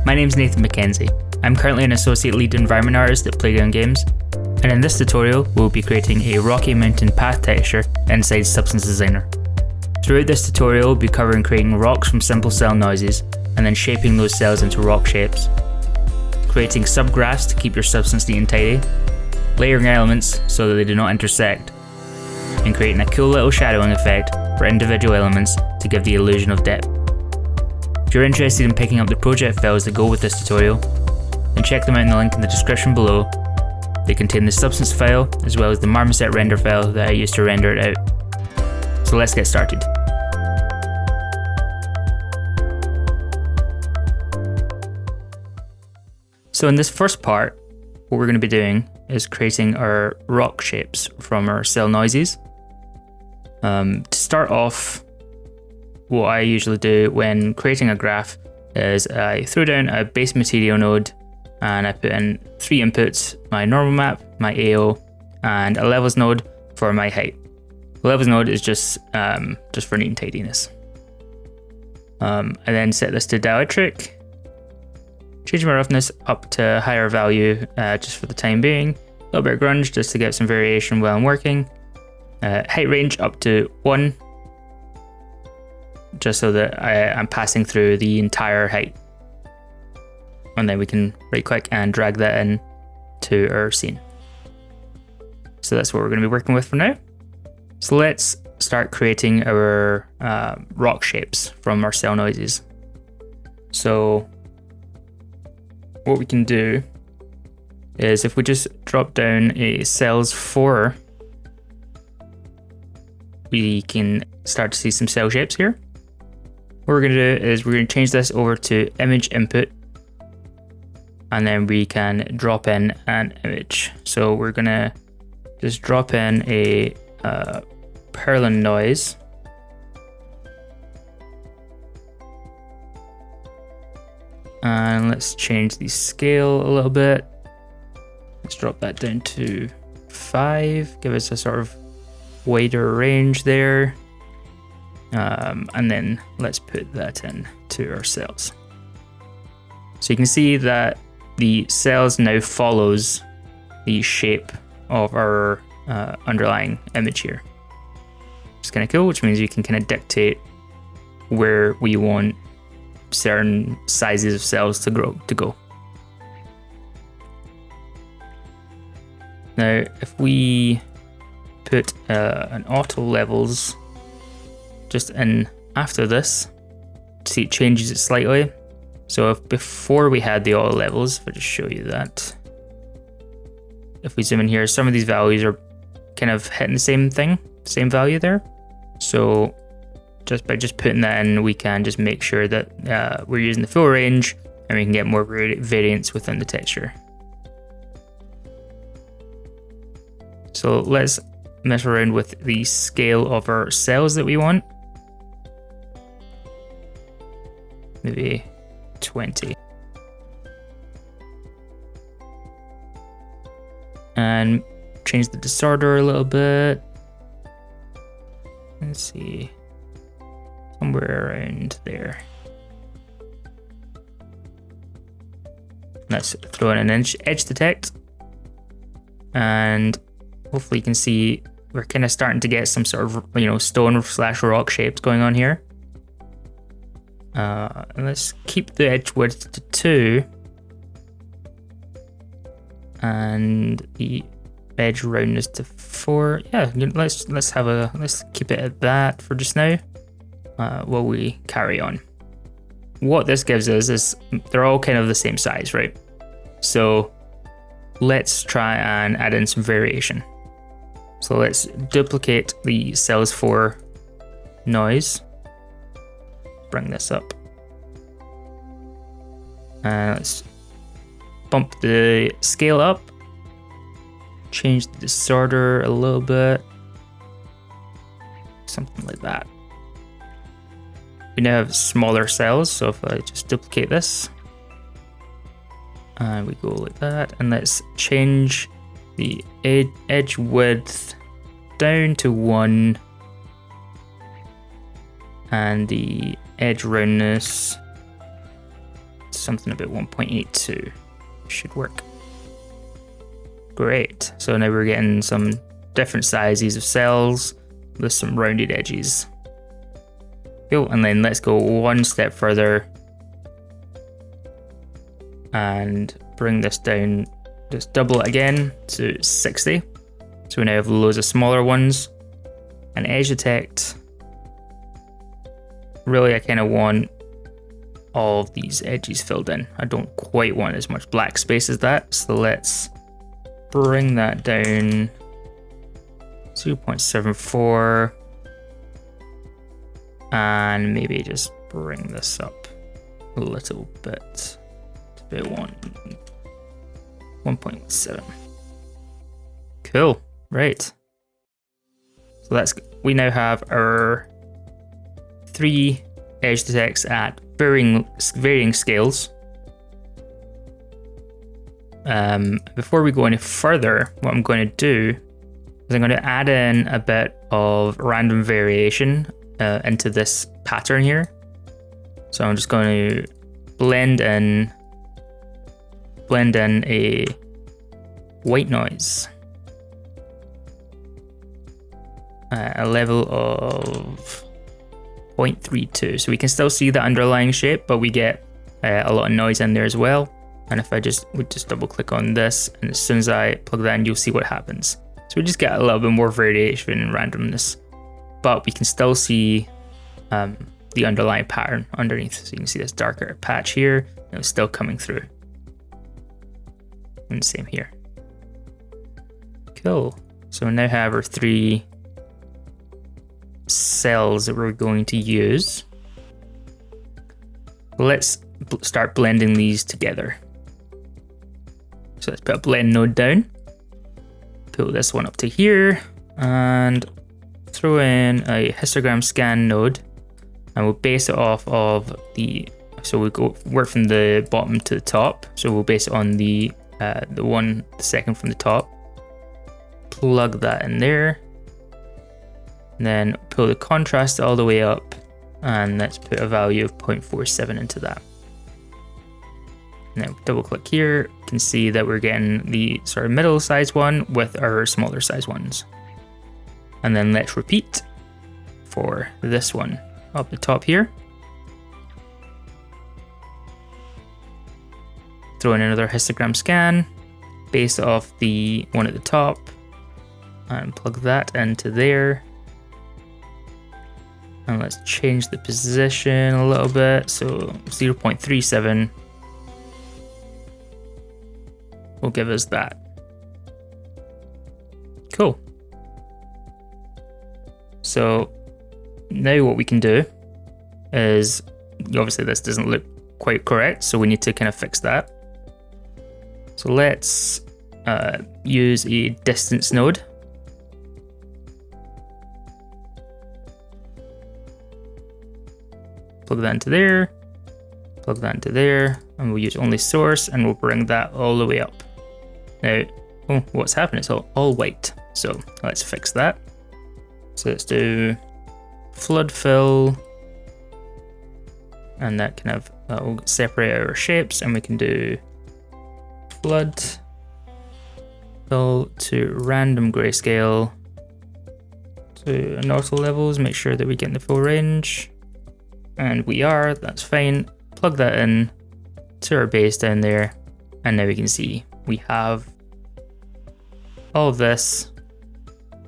My name's Nathan McKenzie. I'm currently an associate lead environment artist at Playground Games, and in this tutorial we'll be creating a rocky mountain path texture inside Substance Designer. Throughout this tutorial we'll be covering creating rocks from simple cell noises, and then shaping those cells into rock shapes, creating subgraphs to keep your substance neat and tidy, layering elements so that they do not intersect, and creating a cool little shadowing effect for individual elements to give the illusion of depth. If you're interested in picking up the project files that go with this tutorial, then check them out in the link in the description below. They contain the substance file as well as the marmoset render file that I used to render it out. So let's get started. So in this first part, what we're going to be doing is creating our rock shapes from our cell noises. To start off, what I usually do when creating a graph is I throw down a base material node and I put in 3 inputs: my normal map, my AO, and a levels node for my height. The levels node is just for neat and tidiness. I then set this to dielectric, change my roughness up to a higher value just for the time being, a little bit of grunge just to get some variation while I'm working, height range up to 1, just so that I'm passing through the entire height. And then we can right click and drag that in to our scene. So that's what we're going to be working with for now. So let's start creating our rock shapes from our cell noises. So what we can do is if we just drop down a cells 4, we can start to see some cell shapes here. What we're going to do is we're going to change this over to image input, and then we can drop in an image. So we're going to just drop in a Perlin noise. And let's change the scale a little bit. Let's drop that down to 5, give us a sort of wider range there. And then let's put that in to our cells. So you can see that the cells now follows the shape of our underlying image here. It's kind of cool, which means you can kind of dictate where we want certain sizes of cells to go. Now, if we put an auto levels just in after this, see it changes it slightly. So if before we had the auto levels, if I just show you that, if we zoom in here, some of these values are kind of hitting the same thing, same value there. So just by putting that in, we can just make sure that we're using the full range and we can get more variance within the texture. So let's mess around with the scale of our cells that we want. Maybe 20. And change the disorder a little bit. Let's see. Somewhere around there. Let's throw in an edge detect. And hopefully you can see we're kind of starting to get some sort of, stone/rock shapes going on here. And let's keep the edge width to 2 and the edge roundness to 4. Yeah, let's keep it at that for just now while we carry on. What this gives us is they're all kind of the same size, right? So let's try and add in some variation. So let's duplicate the cells 4 noise. Bring this up. Let's bump the scale up. Change the disorder a little bit. Something like that. We now have smaller cells, so if I just duplicate this, and we go like that, and let's change the edge width down to 1 and the edge roundness something about 1.82 should work. Great. So now we're getting some different sizes of cells with some rounded edges. Cool. And then let's go one step further and bring this down. Just double it again to 60. So we now have loads of smaller ones. And edge detect. Really, I kind of want all of these edges filled in. I don't quite want as much black space as that. So let's bring that down 0.74. And maybe just bring this up a little bit to about 1.7. Cool, right. So we now have our 3 edge detects at varying scales. Before we go any further, what I'm going to do is I'm going to add in a bit of random variation into this pattern here. So I'm just going to blend in a white noise at a level of 0.32. So we can still see the underlying shape, but we get a lot of noise in there as well. And if I would just double click on this, and as soon as I plug that in, you'll see what happens. So we just get a little bit more variation and randomness, but we can still see the underlying pattern underneath. So you can see this darker patch here, and it's still coming through. And the same here. Cool. So we now have our 3 cells that we're going to use. Let's start blending these together. So let's put a blend node down, pull this one up to here, and throw in a histogram scan node, and we'll base it off of so we'll work from the bottom to the top. So we'll base it on the second from the top, plug that in there, and then pull the contrast all the way up, and let's put a value of 0.47 into that. Now double click here, you can see that we're getting the sort of middle size one with our smaller size ones. And then let's repeat for this one up the top here. Throw in another histogram scan, base off the one at the top, and plug that into there. And let's change the position a little bit, so 0.37 will give us that. Cool. So now what we can do is, obviously this doesn't look quite correct, so we need to kind of fix that. So let's use a distance node. Plug that into there, plug that into there, and we'll use only source, and we'll bring that all the way up. Now, what's happened? It's all white. So let's fix that. So let's do flood fill, and that kind of will separate our shapes, and we can do flood fill to random grayscale to an auto levels. Make sure that we get in the full range. And we are, that's fine. Plug that in to our base down there. And now we can see we have all of this,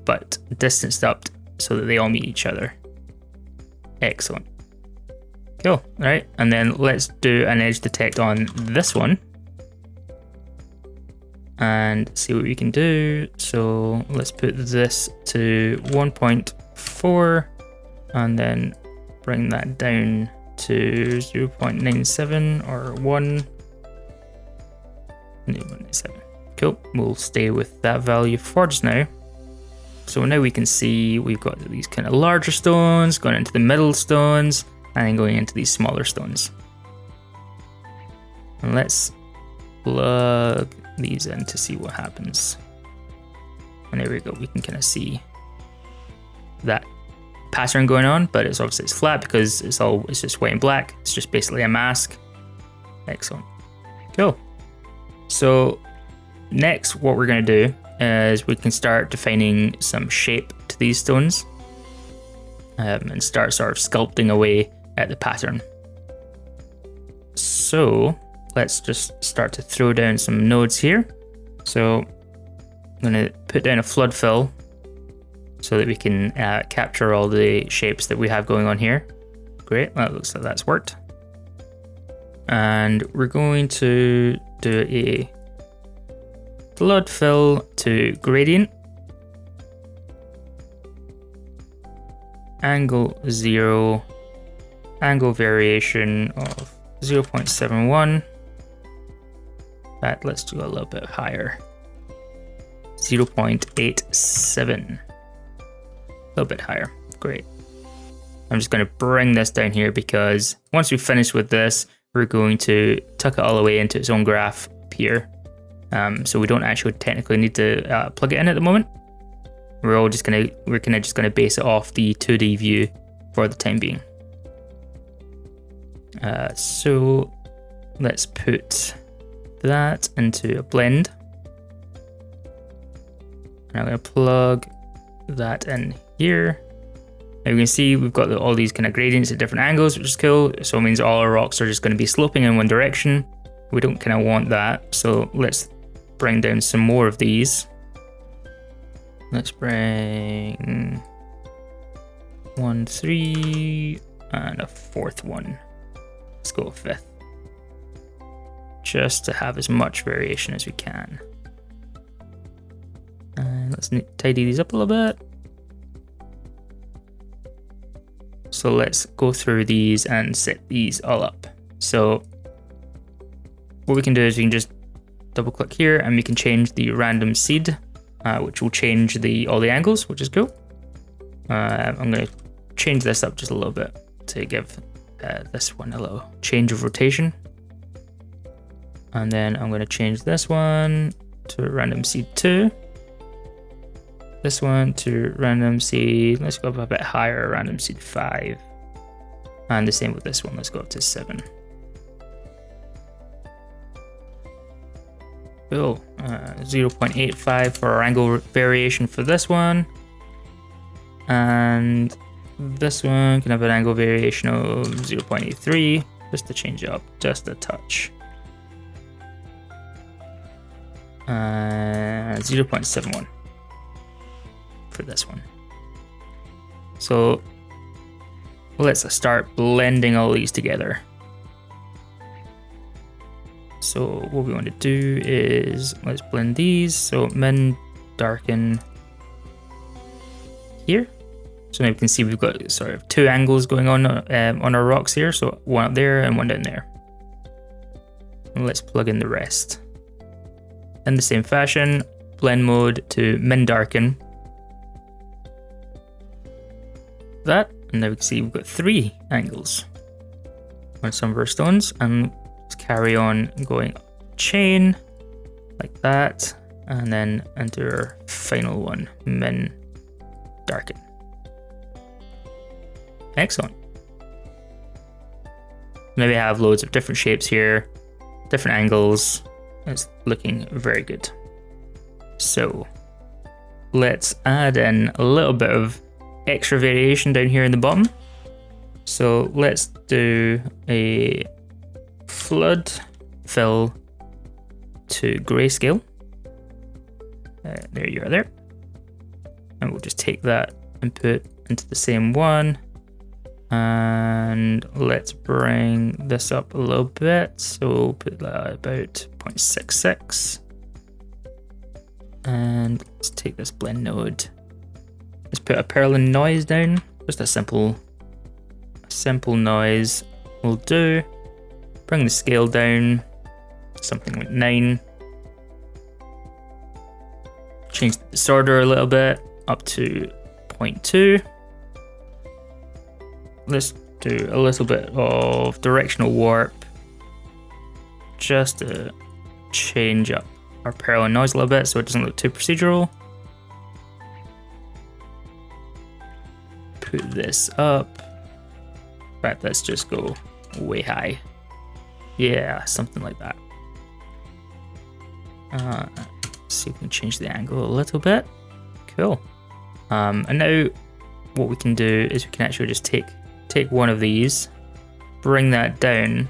but distanced up so that they all meet each other. Excellent. Cool, all right. And then let's do an edge detect on this one and see what we can do. So let's put this to 1.4 and then bring that down to 0.97 or 1.97. Cool, we'll stay with that value for just now. So now we can see we've got these kind of larger stones going into the middle stones and then going into these smaller stones. And let's plug these in to see what happens. And there we go, we can kind of see that pattern going on, but it's obviously flat because it's just white and black. It's just basically a mask. Excellent. Cool. So next what we're going to do is we can start defining some shape to these stones and start sort of sculpting away at the pattern. So let's just start to throw down some nodes here. So I'm going to put down a flood fill so that we can capture all the shapes that we have going on here. Great, that looks like that's worked. And we're going to do a flood fill to gradient. Angle 0, angle variation of 0.71. In fact, let's do a little bit higher. 0.87. A little bit higher. Great. I'm just going to bring this down here because once we finish with this, we're going to tuck it all the way into its own graph up here. So we don't actually technically need to plug it in at the moment. We're kind of just gonna base it off the 2D view for the time being. So let's put that into a blend. And I'm gonna plug that in here. Now you can see we've got all these kind of gradients at different angles, which is cool. So it means all our rocks are just going to be sloping in one direction. We don't kind of want that. So let's bring down some more of these. Let's bring 1, 3, and a 4th one. Let's go 5th. Just to have as much variation as we can. And let's tidy these up a little bit. So let's go through these and set these all up. So what we can do is we can just double click here and we can change the random seed, which will change all the angles, which is cool. I'm going to change this up just a little bit to give this one a little change of rotation. And then I'm going to change this one to random seed 2. This one to random seed, let's go up a bit higher, random seed 5. And the same with this one, let's go up to 7. Cool, 0.85 for our angle variation for this one. And this one can have an angle variation of 0.83, just to change it up just a touch. 0.71. For this one. So let's start blending all these together. So what we want to do is let's blend these. So min, darken here. So now we can see we've got sort of 2 angles going on our rocks here. So one up there and one down there. And let's plug in the rest. In the same fashion, blend mode to min, darken. That, and now we can see we've got 3 angles on some of our stones, and let's carry on going chain like that, and then into our final one, min, darken. Excellent. Now we have loads of different shapes here, different angles. It's looking very good. So let's add in a little bit of extra variation down here in the bottom. So let's do a flood fill to grayscale. There you are there. And we'll just take that and put into the same one. And let's bring this up a little bit. So we'll put that about 0.66. And let's take this blend node. Let's put a purling noise down. Just a simple noise will do. Bring the scale down, something like 9. Change the disorder a little bit, up to 0.2. Let's do a little bit of directional warp, just to change up our purling noise a little bit so it doesn't look too procedural. Put this up. In fact, let's just go way high. Yeah, something like that. See if we can change the angle a little bit. Cool. And now what we can do is we can actually just take one of these, bring that down,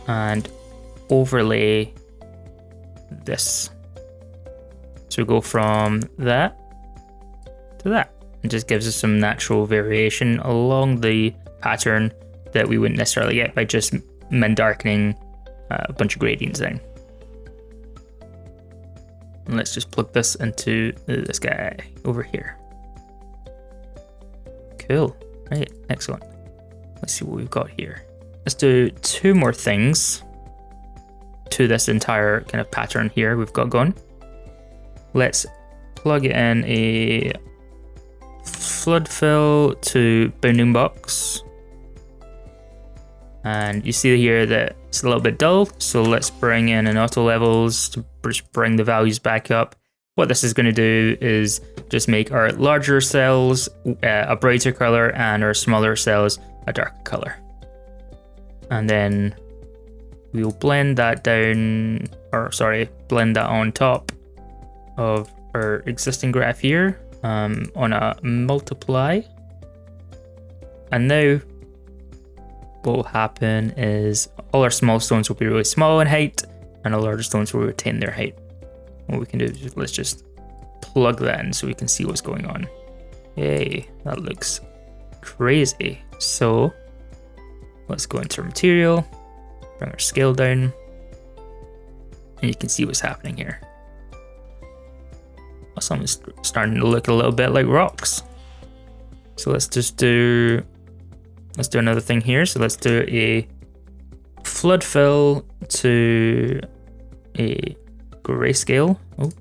and overlay this. So we go from that to that. It just gives us some natural variation along the pattern that we wouldn't necessarily get by just min darkening a bunch of gradients down. And let's just plug this into this guy over here. Cool. Right, excellent. Let's see what we've got here. Let's do 2 more things to this entire kind of pattern here we've got going. Let's plug in a flood fill to bounding box. And you see here that it's a little bit dull, so let's bring in an auto levels to just bring the values back up. What this is going to do is just make our larger cells a brighter color and our smaller cells a darker color. And then we'll blend that down, or sorry, blend that on top of our existing graph here on a multiply. And now what will happen is all our small stones will be really small in height and our larger stones will retain their height. What we can do is let's just plug that in so we can see what's going on. Yay, that looks crazy. So let's go into our material, bring our scale down, and you can see what's happening here. Awesome, it's starting to look a little bit like rocks. So let's do another thing here. So let's do a flood fill to a grayscale. Oh,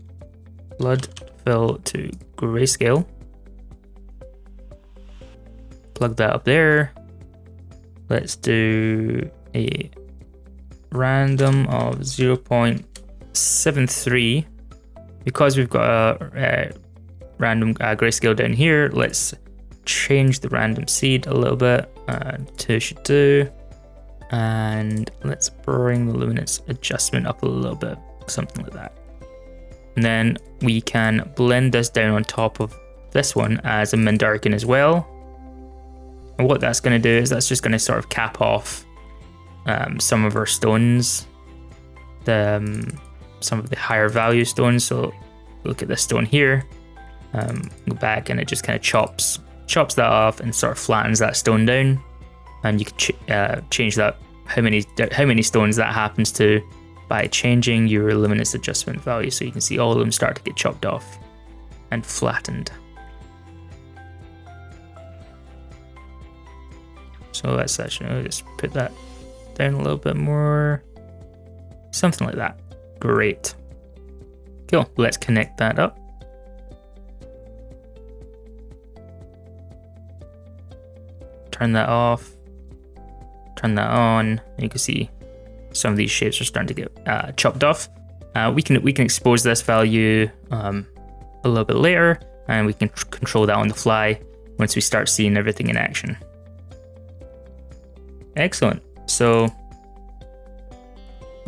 flood fill to grayscale. Plug that up there. Let's do a random of 0.73. Because we've got a random grayscale down here, let's change the random seed a little bit. 2 should do. And let's bring the luminance adjustment up a little bit, something like that. And then we can blend this down on top of this one as a min darken as well. And what that's going to do is that's just going to sort of cap off some of our stones, some of the higher value stones. So look at this stone here, go back, and it just kind of chops that off and sort of flattens that stone down. And you can change that how many stones that happens to by changing your luminance adjustment value. So you can see all of them start to get chopped off and flattened. So let's actually just put that down a little bit more, something like that. Great. Cool. Let's connect that up. Turn that off. Turn that on. You can see some of these shapes are starting to get chopped off. We can expose this value a little bit later, and we can control that on the fly once we start seeing everything in action. Excellent. So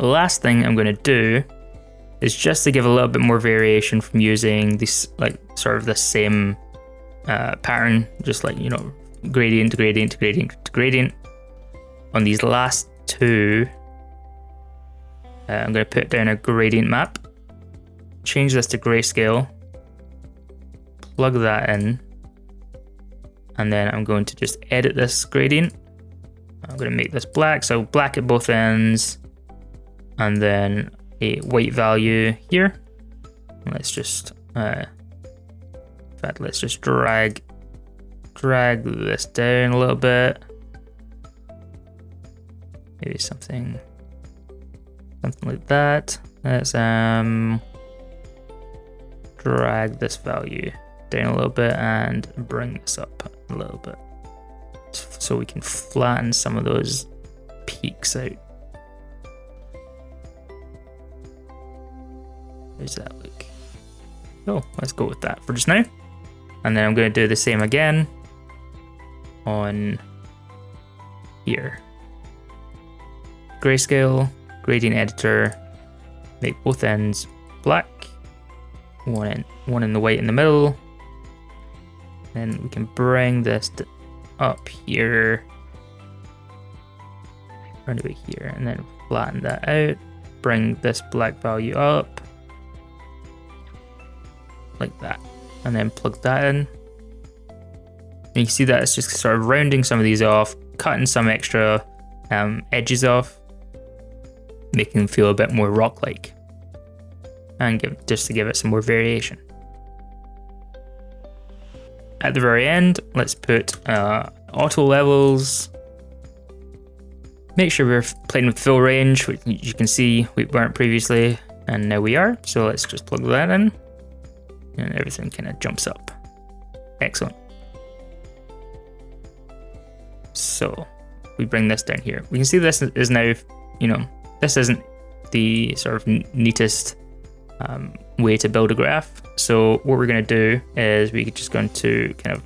the last thing I'm going to do is just to give a little bit more variation from using this, like sort of the same pattern, just like, you know, gradient to gradient to gradient to gradient. On these last 2, I'm going to put down a gradient map, change this to grayscale, plug that in, and then I'm going to just edit this gradient. I'm going to make this black, so black at both ends, and then a white value here. Let's just, in fact, let's just drag this down a little bit. Maybe something like that. Let's drag this value down a little bit and bring this up a little bit, so we can flatten some of those peaks out. How's that look? Oh, let's go with that for just now. And then I'm going to do the same again on here. grayscale, gradient editor, make both ends black, one in the white in the middle. Then we can bring this up here, around about here, and then flatten that out. Bring this black value up, like that, and then plug that in. And you can see that it's just sort of rounding some of these off, cutting some extra edges off, making them feel a bit more rock-like, and just to give it some more variation. At the very end, let's put auto levels. Make sure we're playing with full range, which you can see we weren't previously, and now we are. So let's just plug that in, and everything kind of jumps up. Excellent. So we bring this down here. We can see this is now, this isn't the sort of neatest way to build a graph. So what we're going to do is we're just going to kind of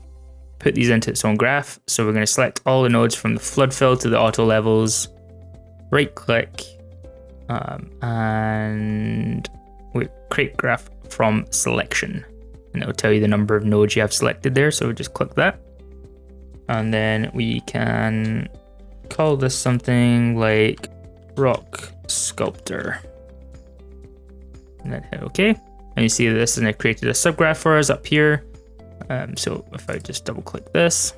put these into its own graph. So we're going to select all the nodes from the flood fill to the auto levels, right click, and we create graph from selection, and it'll tell you the number of nodes you have selected there. So we just click that, and then we can call this something like rock sculptor, and then hit OK. And you see this, and it created a subgraph for us up here. So if I just double click this,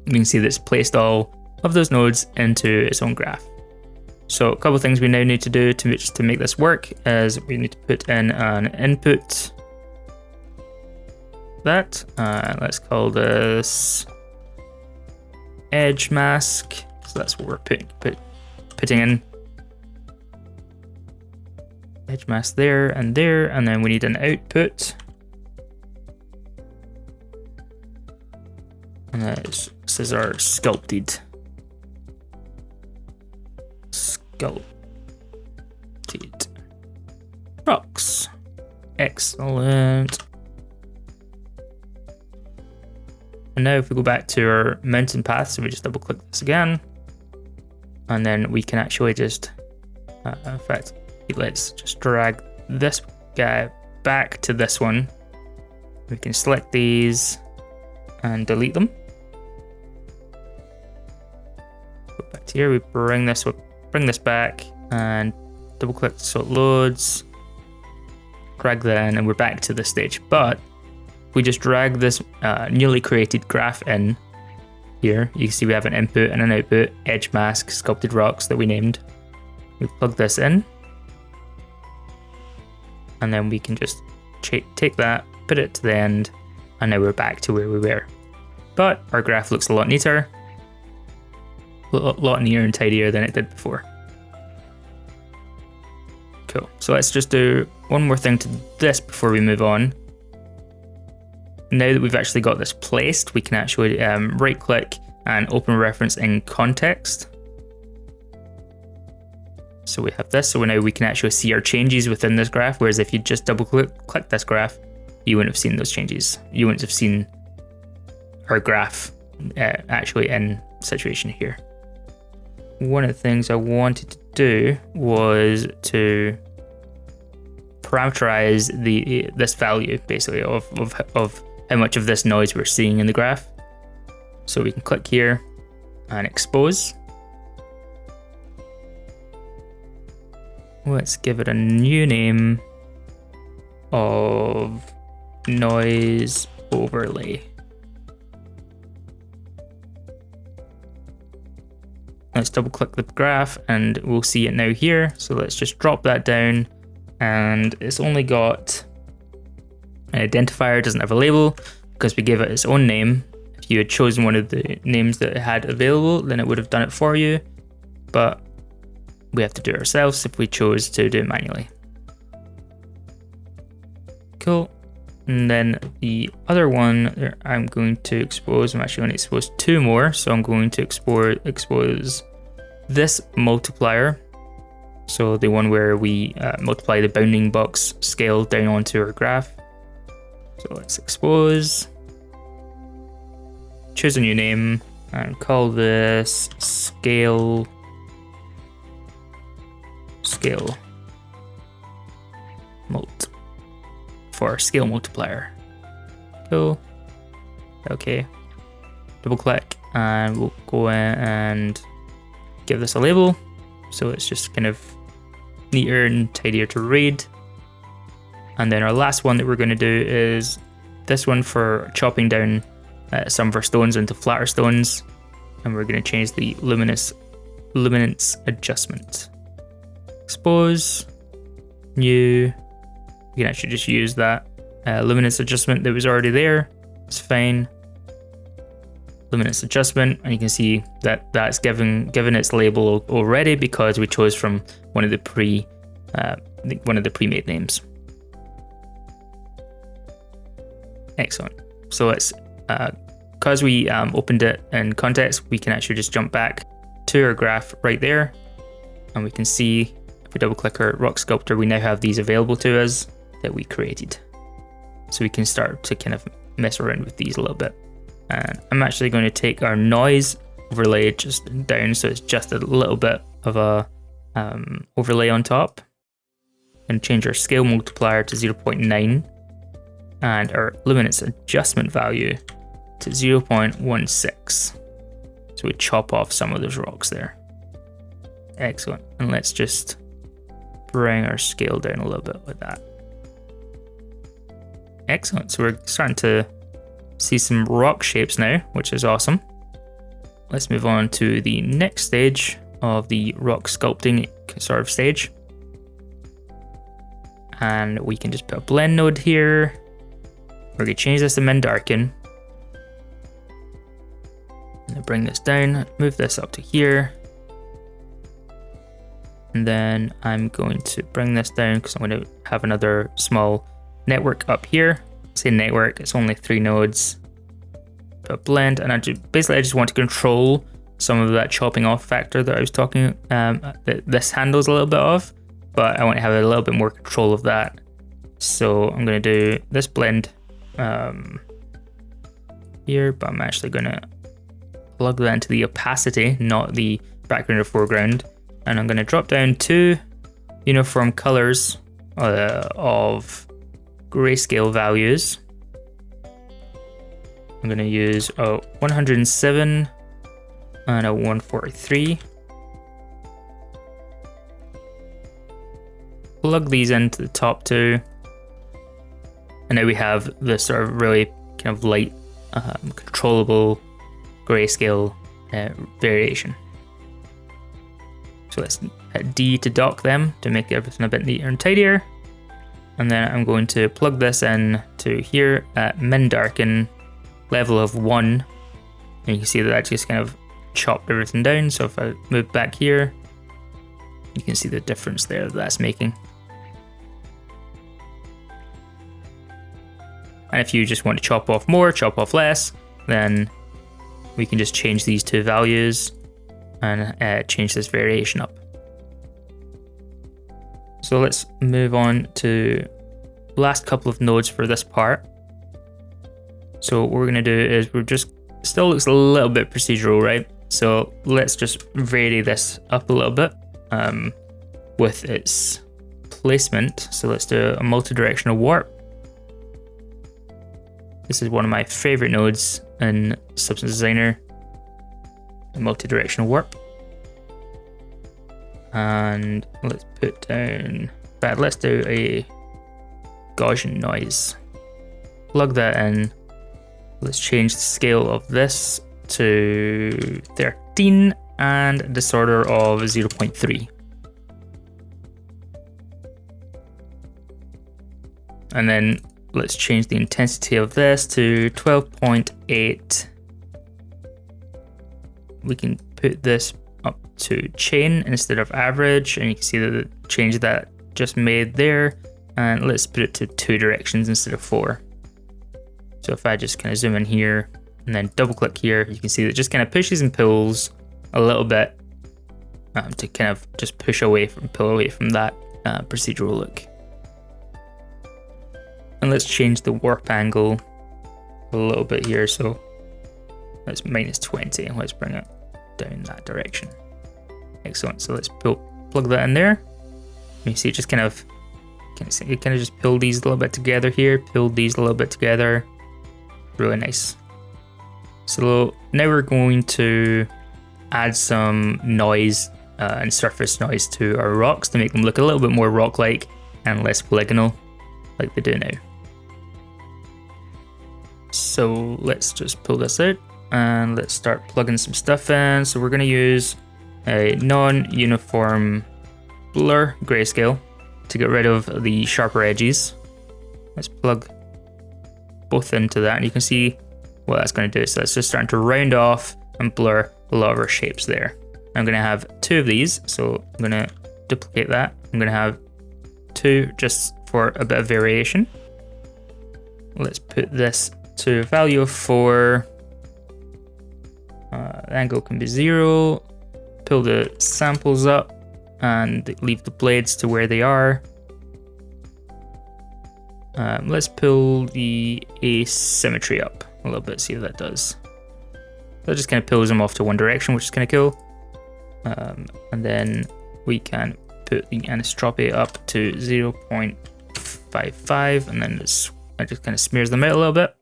you can see that it's placed all of those nodes into its own graph. So a couple of things we now need to do to make this work is we need to put in an input. Let's call this edge mask. So that's what we're putting in. Edge mask there, and then we need an output. And this is our sculpted rocks. Excellent. And now if we go back to our mountain path, so we just double click this again, and then we can actually just, in fact, let's just drag this guy back to this one. We can select these and delete them. Go back to here, we bring this back and double click so it loads, drag that in, and we're back to this stage. But if we just drag this newly created graph in here, you can see we have an input and an output, edge mask, sculpted rocks that we named. We plug this in, and then we can just take that, put it to the end, and now we're back to where we were. But our graph looks a lot neater, a lot neater and tidier than it did before. Cool. So let's just do one more thing to this before we move on. Now that we've actually got this placed, we can actually right click and open reference in context. So we have this, so now we can actually see our changes within this graph, whereas if you just double click this graph, you wouldn't have seen those changes. You wouldn't have seen our graph actually in situation here. One of the things I wanted to do was to parameterize this value basically of how much of this noise we're seeing in the graph. So we can click here and expose. Let's give it a new name of noise overlay. Let's double click the graph and we'll see it now here. So let's just drop that down, and it's only got an identifier, doesn't have a label because we gave it its own name. If you had chosen one of the names that it had available, then it would have done it for you, but we have to do it ourselves if we chose to do it manually. Cool. And then the other one I'm going to expose, I'm actually going to expose two more. So I'm going to expose this multiplier. So the one where we multiply the bounding box scale down onto our graph. So let's expose, choose a new name and call this scale scale mult for scale multiplier. Cool. Okay. Double click and we'll go in and give this a label so it's just kind of neater and tidier to read. And then our last one that we're going to do is this one for chopping down some of our stones into flatter stones, and we're going to change the luminance adjustment. Expose, new. You can actually just use that luminance adjustment that was already there. It's fine. Luminance adjustment, and you can see that that's given its label already because we chose from one of the pre-made names. Excellent. So it's because we opened it in context, we can actually just jump back to our graph right there, and we can see if we double click our rock sculptor, we now have these available to us that we created. So we can start to kind of mess around with these a little bit. And I'm actually going to take our noise overlay just down, so it's just a little bit of a overlay on top, and change our scale multiplier to 0.9 and our luminance adjustment value to 0.16. So we chop off some of those rocks there. Excellent. And let's just bring our scale down a little bit with that. Excellent. So we're starting to see some rock shapes now, which is awesome. Let's move on to the next stage of the rock sculpting sort of stage. And we can just put a blend node here. We're going to change this to min darken. And bring this down, move this up to here. And then I'm going to bring this down because I'm going to have another small network up here. Say network, it's only 3 nodes. But blend, and I just want to control some of that chopping off factor that I was talking that this handles a little bit of, but I want to have a little bit more control of that. So I'm going to do this blend here, but I'm actually going to plug that into the opacity, not the background or foreground, and I'm going to drop down 2 uniform colors of grayscale values. I'm going to use a 107 and a 143. Plug these into the top 2. And now we have this sort of really kind of light, controllable grayscale variation. So let's hit D to dock them to make everything a bit neater and tidier. And then I'm going to plug this in to here at min darken level of 1. And you can see that I just kind of chopped everything down. So if I move back here, you can see the difference there that that's making. And if you just want to chop off more, chop off less, then we can just change these 2 values and change this variation up. So let's move on to the last couple of nodes for this part. So what we're going to do is still looks a little bit procedural, right? So let's just vary this up a little bit with its placement. So let's do a multi-directional warp. This is one of my favorite nodes in Substance Designer, a multi-directional warp. And let's put down, let's do a Gaussian noise. Plug that in. Let's change the scale of this to 13 and disorder of 0.3. And then let's change the intensity of this to 12.8. We can put this up to chain instead of average, and you can see the change that just made there. And let's put it to 2 directions instead of 4. So if I just kind of zoom in here and then double click here, you can see that it just kind of pushes and pulls a little bit to kind of just pull away from that procedural look. And let's change the warp angle a little bit here. So that's -20, and let's bring it down that direction. Excellent. So let's plug that in there. You see it just kind of just pull these a little bit together here, pull these a little bit together. Really nice. So now we're going to add some noise and surface noise to our rocks to make them look a little bit more rock-like and less polygonal like they do now. So let's just pull this out and let's start plugging some stuff in. So we're going to use a non-uniform blur grayscale to get rid of the sharper edges. Let's plug both into that and you can see what that's going to do. So it's just starting to round off and blur a lot of our shapes there. I'm going to have 2 of these, so I'm going to duplicate that. I'm going to have 2 just for a bit of variation. Let's put this to a value of 4. The angle can be 0. Pull the samples up and leave the blades to where they are. Let's pull the asymmetry up a little bit, see what that does. That just kind of pulls them off to one direction, which is kind of cool. And then we can put the anisotropy up to 0.55, and then it just kind of smears them out a little bit.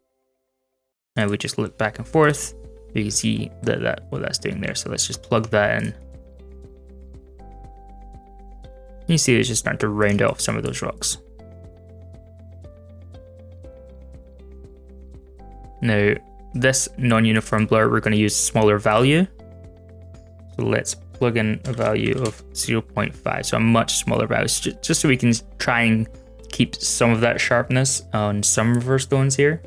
And we just look back and forth. You can see what that's doing there. So let's just plug that in. You see it's just starting to round off some of those rocks. Now, this non-uniform blur, we're going to use a smaller value. So let's plug in a value of 0.5, so a much smaller value, just so we can try and keep some of that sharpness on some of our stones here.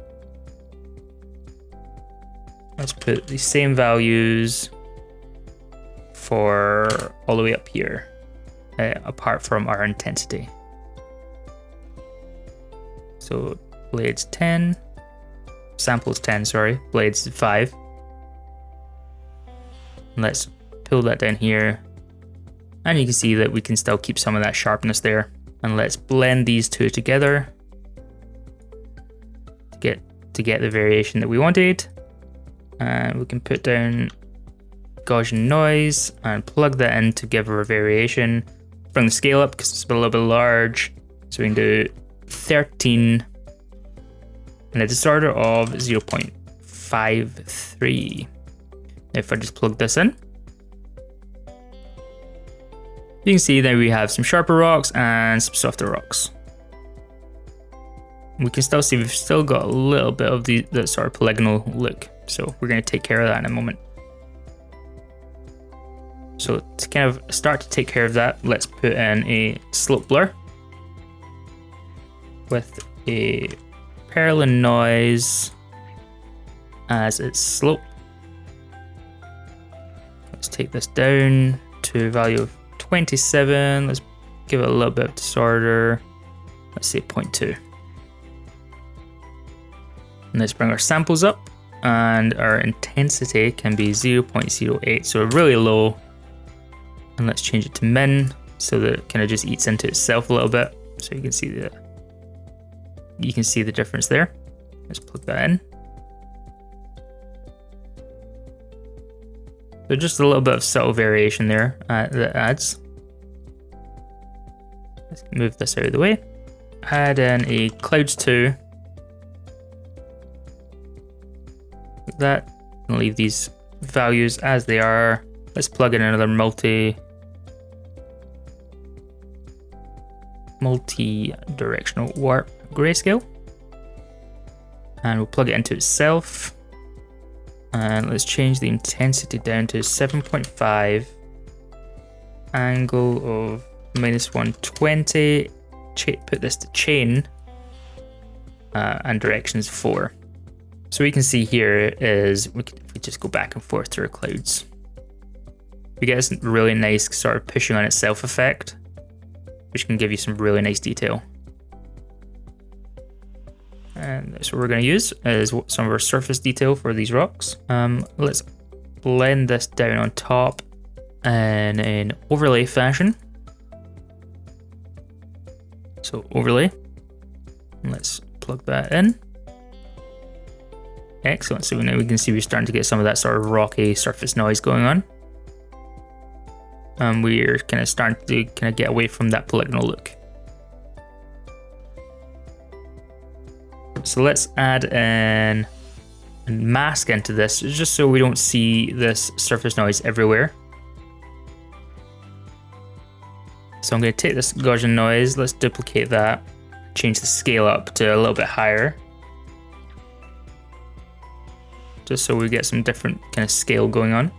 Let's put the same values for all the way up here, apart from our intensity. So blades 10, samples 10, sorry, blades 5. And let's pull that down here. And you can see that we can still keep some of that sharpness there. And let's blend these two together to get the variation that we wanted. And we can put down Gaussian noise and plug that in to give our variation. Bring the scale up because it's a little bit large. So we can do 13 and a disorder of 0.53. If I just plug this in, you can see that we have some sharper rocks and some softer rocks. We can still see we've still got a little bit of the sort of polygonal look. So we're going to take care of that in a moment. So to kind of start to take care of that, let's put in a slope blur with a Perlin noise as its slope. Let's take this down to a value of 27. Let's give it a little bit of disorder. Let's say 0.2. And let's bring our samples up, and our intensity can be 0.08, so really low. And let's change it to min, so that it kind of just eats into itself a little bit. So you can see the difference there. Let's plug that in. So just a little bit of subtle variation there that adds. Let's move this out of the way. Add in a clouds 2. Like that. And leave these values as they are. Let's plug in another multi-directional warp grayscale. And we'll plug it into itself. And let's change the intensity down to 7.5. Angle of -120. Put this to chain. And directions 4. So we can see here is if we just go back and forth through our clouds, we get this really nice sort of pushing on itself effect, which can give you some really nice detail. And that's what we're going to use is some of our surface detail for these rocks. Let's blend this down on top in an overlay fashion. So overlay, and let's plug that in. Excellent. So now we can see we're starting to get some of that sort of rocky surface noise going on. and we're kind of starting to kind of get away from that polygonal look. So let's add in a mask into this, just so we don't see this surface noise everywhere. So I'm going to take this Gaussian noise, let's duplicate that, change the scale up to a little bit higher, just so we get some different kind of scale going on.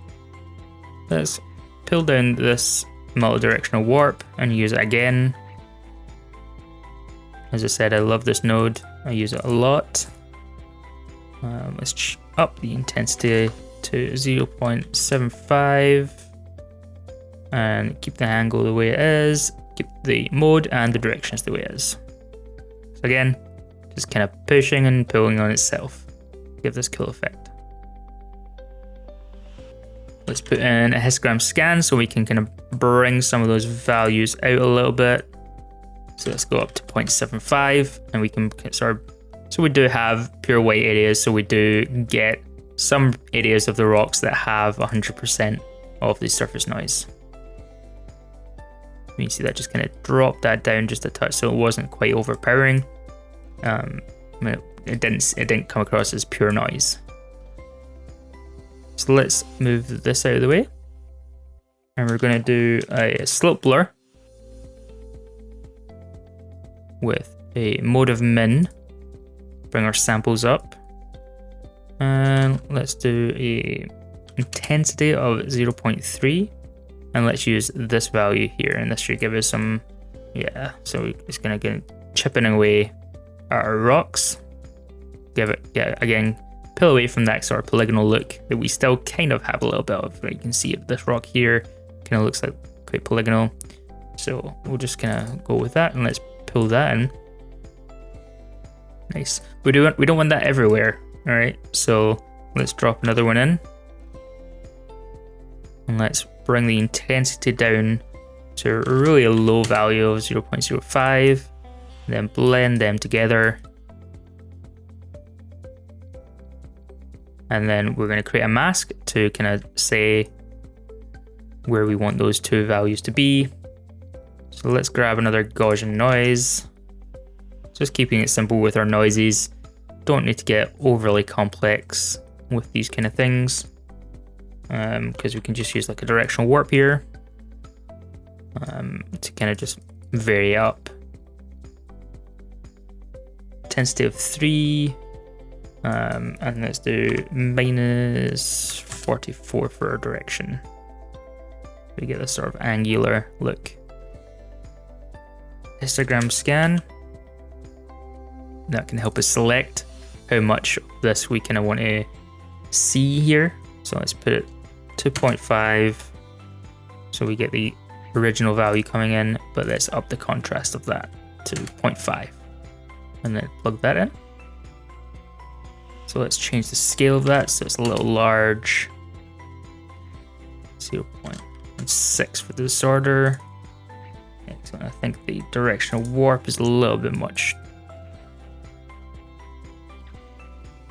Let's pull down this multi-directional warp and use it again. As I said, I love this node, I use it a lot. Let's up the intensity to 0.75 and keep the angle the way it is, keep the mode and the directions the way it is. So again, just kind of pushing and pulling on itself, give this cool effect. Let's put in a histogram scan so we can kind of bring some of those values out a little bit. So let's go up to 0.75 and we can sort of, so we do have pure white areas, so we do get some areas of the rocks that have 100% of the surface noise. You see that just kind of dropped that down just a touch, so it wasn't quite overpowering. It didn't come across as pure noise. So let's move this out of the way, and we're going to do a slope blur with a mode of min. Bring our samples up, and let's do a intensity of 0.3. And let's use this value here, and this should give us some, yeah, so it's gonna get chipping away at our rocks. Again, pull away from that sort of polygonal look that we still kind of have a little bit of. You can see this rock here kind of looks like quite polygonal. So we'll just kind of go with that, and let's pull that in. Nice. We don't want that everywhere, all right? So let's drop another one in, and let's bring the intensity down to really a low value of 0.05, then blend them together. And then we're going to create a mask to kind of say where we want those two values to be. So let's grab another Gaussian noise, just keeping it simple with our noises. Don't need to get overly complex with these kind of things, because we can just use like a directional warp here to kind of just vary up. Intensity of 3, and let's do minus 44 for our direction. We get this sort of angular look. Histogram scan. That can help us select how much of this we kind of want to see here. So let's put it 2.5, so we get the original value coming in, but let's up the contrast of that to 0.5, and then plug that in. So let's change the scale of that, so it's a little large. 0.6 for the disorder. Excellent. I think the directional warp is a little bit much.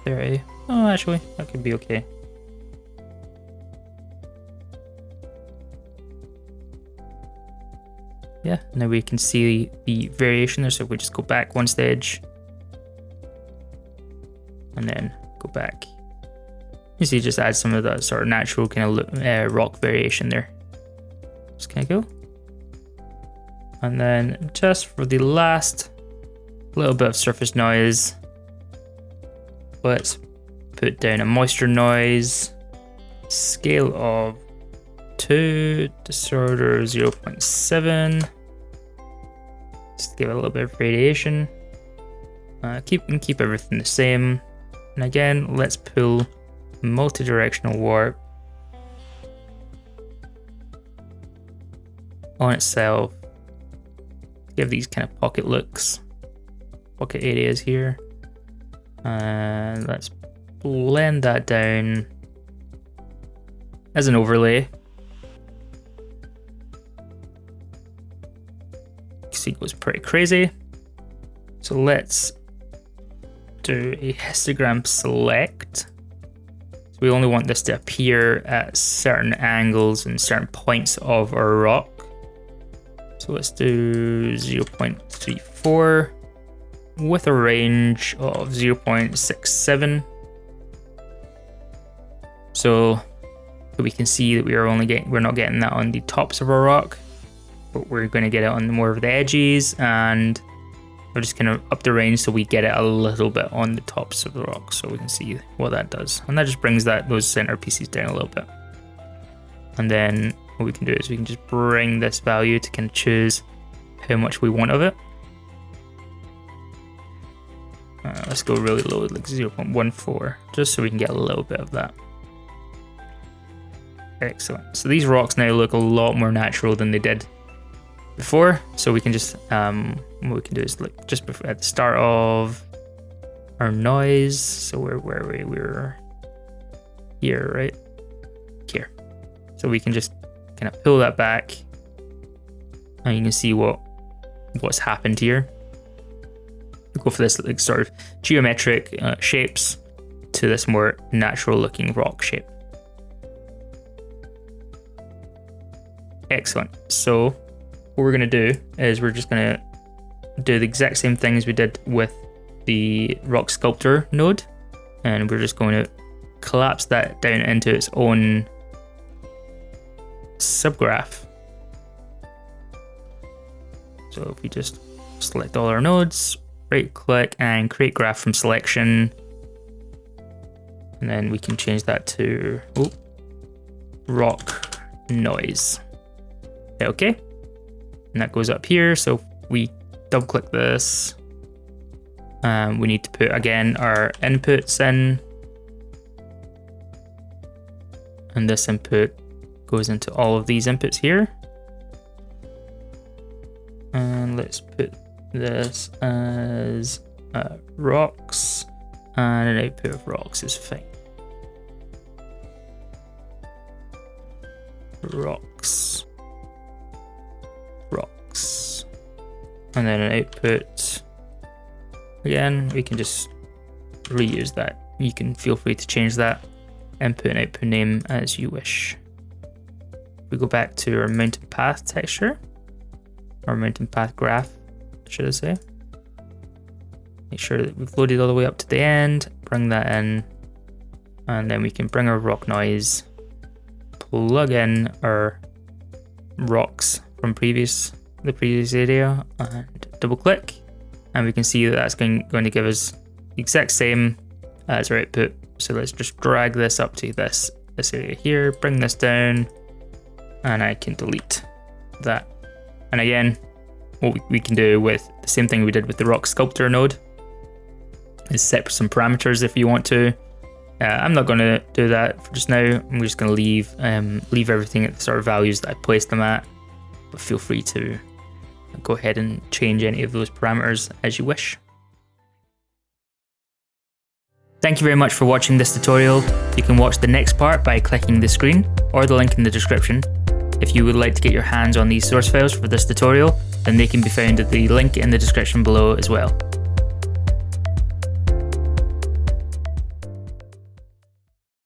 There, oh, actually, that could be okay. Yeah, now we can see the variation there. So if we just go back one stage and then go back, you see, just add some of that sort of natural kind of rock variation there. Just kind of go. And then just for the last little bit of surface noise, let's put down a moisture noise, scale of 2, disorder 0.7. Just give it a little bit of radiation. Keep everything the same. And again, let's pull multi-directional warp on itself. Give these kind of pocket looks, pocket areas here. And let's blend that down as an overlay. See, it goes pretty crazy. So let's do a histogram select. So we only want this to appear at certain angles and certain points of our rock. So let's do 0.34 with a range of 0.67. So we can see that we're not getting that on the tops of our rock, but we're going to get it on more of the edges, and we're just going to up the range so we get it a little bit on the tops of the rock, so we can see what that does. And that just brings those center pieces down a little bit. And then what we can do is we can just bring this value to kind of choose how much we want of it. Let's go really low, like 0.14, just so we can get a little bit of that. Excellent. So these rocks now look a lot more natural than they did before. So we can just, what we can do is like just before, at the start of our noise. So where were we? We were here, right? Here. So we can just kind of pull that back, and you can see what's happened here. We go for this like sort of geometric shapes to this more natural looking rock shape. Excellent. So what we're going to do is we're just going to do the exact same thing as we did with the rock sculptor node, and we're just going to collapse that down into its own subgraph. So if we just select all our nodes, right click and create graph from selection, and then we can change that to rock noise. Okay, and that goes up here. So if we double click this, we need to put again our inputs in, and this input goes into all of these inputs here. And let's put this as rocks, and an output of rocks is fine. Rocks. And then an output. Again, we can just reuse that. You can feel free to change that input and output name as you wish. We go back to our mountain path texture, or mountain path graph, should I say. Make sure that we've loaded all the way up to the end, bring that in, and then we can bring our rock noise, plug in our rocks from the previous area, and double click, and we can see that that's going to give us the exact same as our output. So let's just drag this up to this area here, bring this down, and I can delete that. And again, what we can do with the same thing we did with the rock sculptor node is set some parameters if you want to. I'm not going to do that for just now. I'm just going to leave everything at the sort of values that I placed them at, but feel free to go ahead and change any of those parameters as you wish. Thank you very much for watching this tutorial. You can watch the next part by clicking the screen or the link in the description. If you would like to get your hands on these source files for this tutorial, then they can be found at the link in the description below as well.